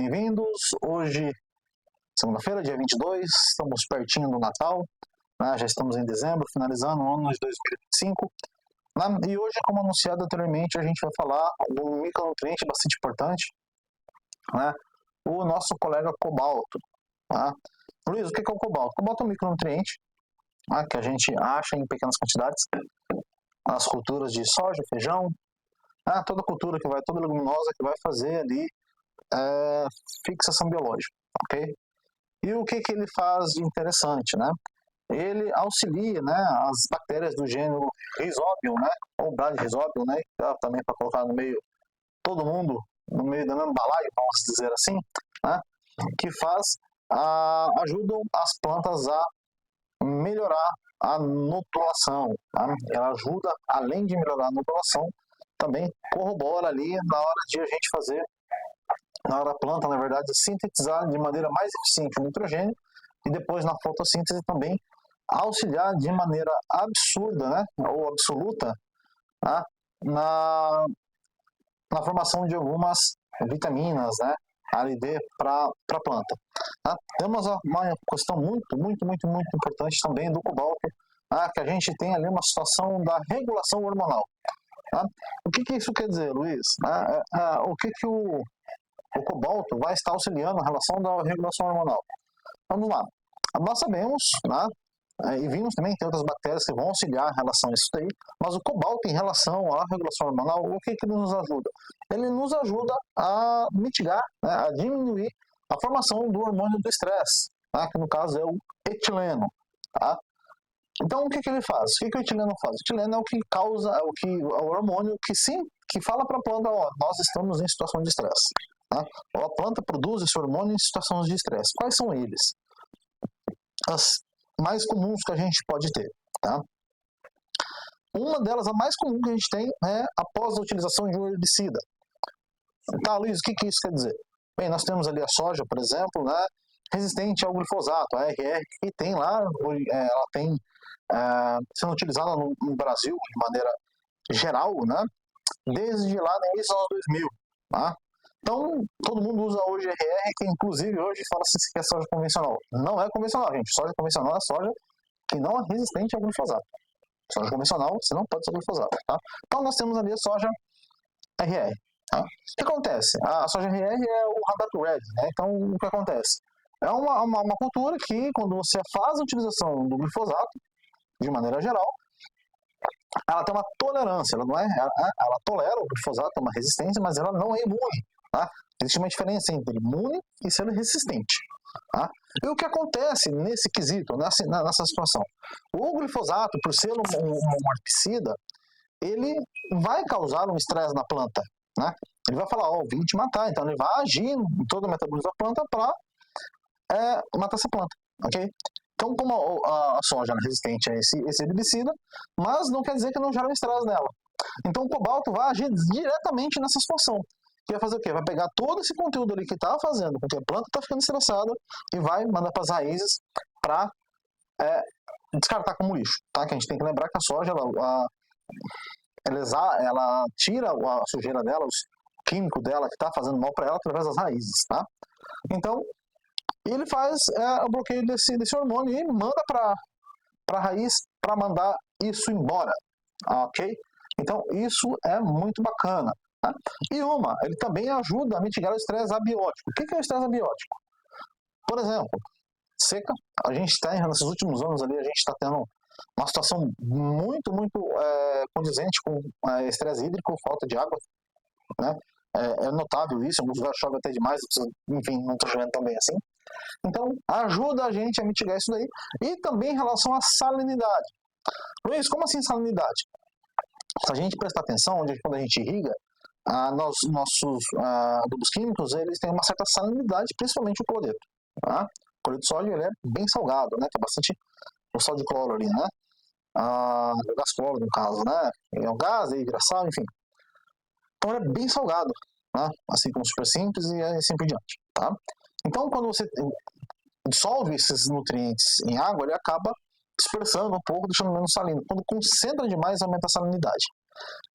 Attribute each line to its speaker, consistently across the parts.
Speaker 1: bem-vindos. Hoje, segunda-feira, dia 22, estamos pertinho do Natal, né? Já estamos em dezembro, finalizando o ano de 2025. Né? E hoje, como anunciado anteriormente, a gente vai falar de um micronutriente bastante importante, né? O nosso colega cobalto. Tá? Luiz, o que é o cobalto? O cobalto é um micronutriente, né, que a gente acha em pequenas quantidades nas culturas de soja, feijão, toda cultura que vai, toda leguminosa que vai fazer ali fixação biológica, ok? E o que ele faz de interessante, né? Ele auxilia, né, as bactérias do gênero Rhizobium, né, ou Bradyrhizobium, né, também para colocar no meio, todo mundo no meio da mesma balaio, vamos dizer assim, né, que ajudam as plantas a melhorar a nutulação, tá? Ela ajuda, além de melhorar a nutulação, também corrobora ali na hora de a gente fazer, na hora da planta, na verdade, sintetizar de maneira mais eficiente o nitrogênio e depois na fotossíntese também auxiliar de maneira absurda, né, ou absoluta, né, na formação de algumas vitaminas, né, A e D para a planta. Tá? Temos uma questão muito importante também do cobalto, que a gente tem ali uma situação da regulação hormonal. Tá? O que isso quer dizer, Luiz? O que o cobalto vai estar auxiliando em relação da regulação hormonal? Vamos lá. Nós sabemos, né, e vimos também que tem outras bactérias que vão auxiliar em relação a isso daí, mas o cobalto em relação à regulação hormonal, o que ele nos ajuda? Ele nos ajuda a mitigar, né, a diminuir a formação do hormônio do estresse, tá? Que no caso é o etileno. Tá? Então o que ele faz? O que o etileno faz? O etileno é o que causa, o hormônio que fala para a planta, ó, nós estamos em situação de estresse. Tá? Ou a planta produz esse hormônio em situações de estresse. Quais são eles? As mais comuns que a gente pode ter, tá? Uma delas, a mais comum que a gente tem, é após a utilização de um herbicida. Tá, Luiz, o que isso quer dizer? Bem, nós temos ali a soja, por exemplo, né, resistente ao glifosato, a RR, que tem lá, ela tem sendo utilizada no Brasil de maneira geral, né, desde lá no início dos anos 2000, tá? Então, todo mundo usa hoje RR, que inclusive hoje fala-se que é soja convencional. Não é convencional, gente. Soja convencional é soja que não é resistente ao glifosato. Soja convencional, você não pode ser glifosato, tá? Então, nós temos ali a soja RR. Tá? O que acontece? A soja RR é o Roundup Ready, né? Então, o que acontece? É uma cultura que, quando você faz a utilização do glifosato, de maneira geral, ela tem uma tolerância, ela tolera o glifosato, é uma resistência, mas ela não é imune. Tá? Existe uma diferença entre imune e ser resistente. Tá? E o que acontece nesse quesito, nessa situação? O glifosato, por ser um herbicida, ele vai causar um estresse na planta. Né? Ele vai falar, vim te matar, então ele vai agir em todo o metabolismo da planta para matar essa planta. Okay? Então, como a soja é resistente a esse herbicida, mas não quer dizer que não gera um estresse nela. Então, o cobalto vai agir diretamente nessa situação. Que vai fazer o quê? Vai pegar todo esse conteúdo ali que está fazendo com que a planta está ficando estressada e vai mandar para as raízes para descartar como lixo. Tá? Que a gente tem que lembrar que a soja ela tira a sujeira dela, o químico dela que está fazendo mal para ela através das raízes. Tá? Então, ele faz o bloqueio desse hormônio e manda para a raiz para mandar isso embora. Ok? Então, isso é muito bacana. Tá? E ele também ajuda a mitigar o estresse abiótico. O que é o estresse abiótico? Por exemplo, seca. A gente está, nesses últimos anos ali, a gente está tendo uma situação muito condizente com estresse hídrico, falta de água. Né? É notável isso, alguns lugares chove até demais, enfim, não está chovendo tão bem assim. Então, ajuda a gente a mitigar isso daí. E também em relação à salinidade. Luiz, como assim salinidade? Se a gente prestar atenção, quando a gente irriga, nossos adubos químicos, eles têm uma certa salinidade, principalmente o cloreto. Tá? O cloreto de sódio ele é bem salgado, né? Tem bastante o sal de cloro ali, né? O gás cloro, no caso, né? É um gás, aí vira sal, enfim. Então ele é bem salgado, né? Assim como super simples e assim por diante. Tá? Então, quando você dissolve esses nutrientes em água, ele acaba dispersando um pouco, deixando menos salino. Quando concentra demais, aumenta a salinidade.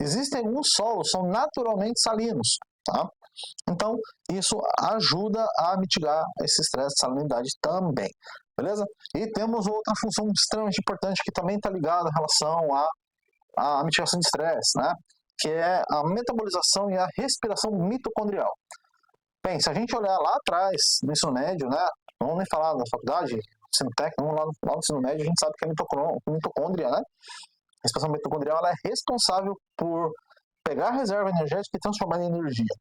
Speaker 1: Existem alguns solos que são naturalmente salinos, tá? Então, isso ajuda a mitigar esse estresse de salinidade também, beleza? E temos outra função extremamente importante que também está ligada em relação à mitigação de estresse, né? Que é a metabolização e a respiração mitocondrial. Bem, se a gente olhar lá atrás, no ensino médio, né? Não vamos nem falar da faculdade, ensino técnico, lá no ensino médio, a gente sabe que a mitocôndria, né? A respiração mitocondrial ela é responsável por pegar a reserva energética e transformar em energia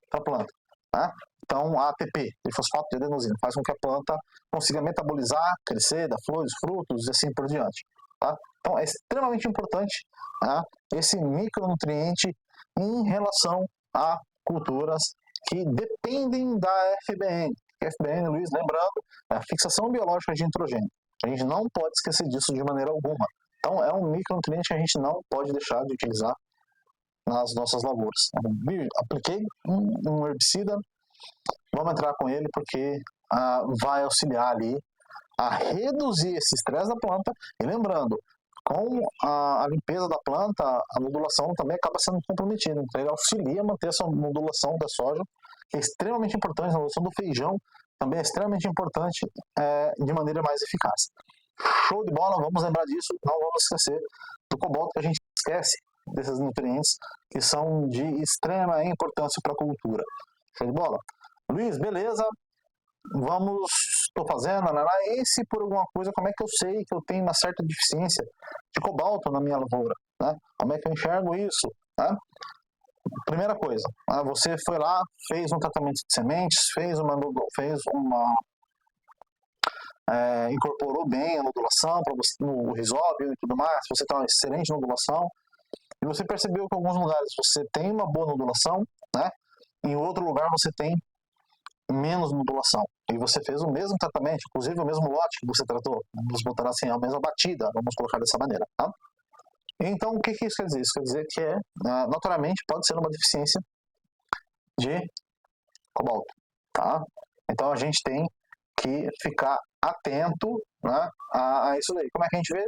Speaker 1: para a planta. Né? Então, a ATP, fosfato de adenosina, faz com que a planta consiga metabolizar, crescer, dar flores, frutos e assim por diante. Tá? Então, é extremamente importante, né, esse micronutriente em relação a culturas que dependem da FBN. FBN, Luiz, lembrando, é a fixação biológica de nitrogênio. A gente não pode esquecer disso de maneira alguma. Então, é um micronutriente que a gente não pode deixar de utilizar nas nossas lavouras. Apliquei um herbicida, vamos entrar com ele porque vai auxiliar ali a reduzir esse estresse da planta. E lembrando, com a limpeza da planta, a nodulação também acaba sendo comprometida. Então ele auxilia a manter essa nodulação da soja, que é extremamente importante. A nodulação do feijão também é extremamente importante de maneira mais eficaz. Show de bola, vamos lembrar disso, não vamos esquecer do cobalto, que a gente esquece desses nutrientes que são de extrema importância para a cultura. Show de bola? Luiz, beleza, estou fazendo, e se por alguma coisa, como é que eu sei que eu tenho uma certa deficiência de cobalto na minha lavoura? Né? Como é que eu enxergo isso? Né? Primeira coisa, você foi lá, fez um tratamento de sementes, incorporou bem a nodulação no risóbio e tudo mais, você tem uma excelente nodulação, e você percebeu que em alguns lugares você tem uma boa nodulação, né? Em outro lugar você tem menos nodulação. E você fez o mesmo tratamento, inclusive o mesmo lote que você tratou. Vamos botar assim, a mesma batida, vamos colocar dessa maneira. Tá? Então, o que isso quer dizer? Isso quer dizer que naturalmente pode ser uma deficiência de cobalto. Tá? Então, a gente tem que ficar atento, né, a isso daí. Como é que a gente vê?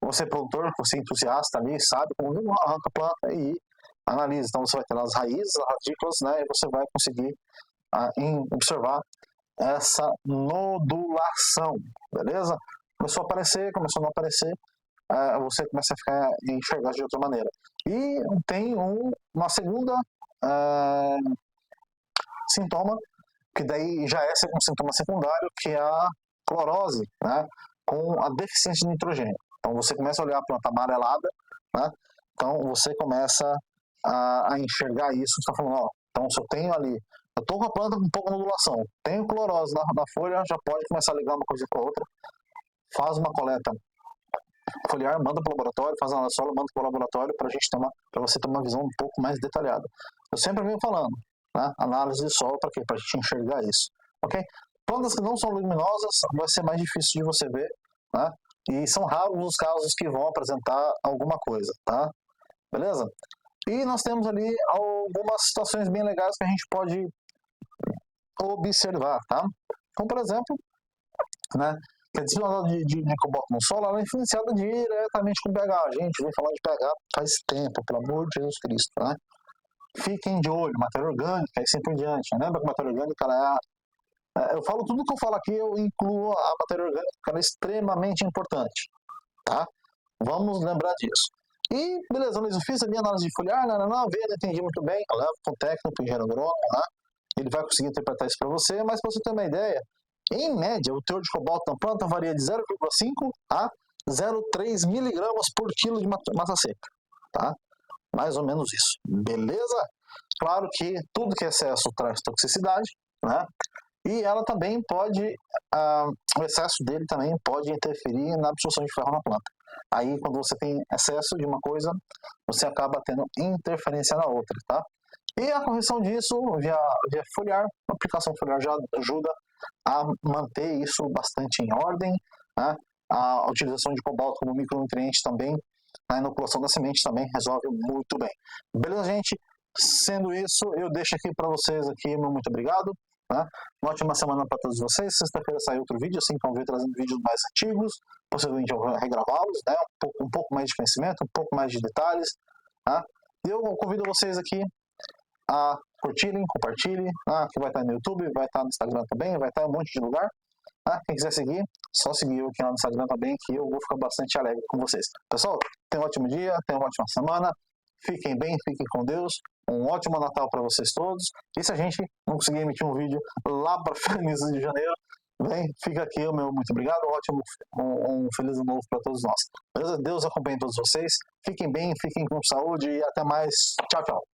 Speaker 1: Você é produtor, você é entusiasta ali, sabe como arranca a planta e analisa. Então, você vai ter lá as raízes, as radículas, né, e você vai conseguir observar essa nodulação, beleza? Começou a aparecer, começou a não aparecer, você começa a enxergar de outra maneira. E tem uma segunda sintoma, que daí já é um sintoma secundário, que é a clorose, né? Com a deficiência de nitrogênio. Então você começa a olhar a planta amarelada, né? Então você começa a enxergar isso, você está falando, então se eu tenho ali, eu estou com a planta com um pouco de nodulação, tenho clorose na folha, já pode começar a ligar uma coisa com a outra, faz uma coleta foliar, manda para o laboratório, faz a solo, manda para o laboratório para você ter uma visão um pouco mais detalhada. Eu sempre venho falando, né? Análise de solo para quê? Para a gente enxergar isso, ok? Plantas que não são luminosas vai ser mais difícil de você ver, né? E são raros os casos que vão apresentar alguma coisa, tá? Beleza? E nós temos ali algumas situações bem legais que a gente pode observar, tá? Como, por exemplo, né, que a disponibilidade de cobalto no solo ela é influenciada diretamente com o pH. A gente vem falar de pH faz tempo, pelo amor de Jesus Cristo, né? Fiquem de olho, matéria orgânica e assim por diante. Lembra que a matéria orgânica ela eu falo tudo que eu falo aqui, eu incluo a matéria orgânica, que ela é extremamente importante, tá? Vamos lembrar disso. E, beleza, Luiz, eu fiz ali a análise de foliar, não entendi muito bem, eu levo com o técnico, engenheiro agrônomo, né? Ele vai conseguir interpretar isso para você, mas para você ter uma ideia, em média, o teor de cobalto na planta varia de 0,5 a 0,3 miligramas por quilo de massa seca, tá? Mais ou menos isso, beleza? Claro que tudo que é excesso traz toxicidade, né? E ela também pode, o excesso dele também pode interferir na absorção de ferro na planta. Aí, quando você tem excesso de uma coisa, você acaba tendo interferência na outra, tá? E a correção disso via foliar, a aplicação foliar já ajuda a manter isso bastante em ordem, né? A utilização de cobalto como micronutriente também, na inoculação da semente também resolve muito bem. Beleza, gente? Sendo isso, eu deixo aqui para vocês aqui, meu muito obrigado. Tá? Uma ótima semana para todos vocês. Sexta-feira sai outro vídeo, assim como eu venho trazendo vídeos mais antigos. Possivelmente eu vou regravá-los, né? Um pouco mais de conhecimento, um pouco mais de detalhes. Tá? E eu convido vocês aqui a curtirem, compartilhem, que vai estar no YouTube, vai estar no Instagram também, vai estar em um monte de lugar. Quem quiser seguir, só seguir eu aqui lá no Instagram também, que eu vou ficar bastante alegre com vocês. Pessoal, tenham um ótimo dia, tenham uma ótima semana, fiquem bem, fiquem com Deus, um ótimo Natal para vocês todos. E se a gente não conseguir emitir um vídeo lá para início de janeiro, fica aqui o meu muito obrigado, um feliz ano novo para todos nós. Deus acompanhe todos vocês, fiquem bem, fiquem com saúde e até mais. Tchau, tchau.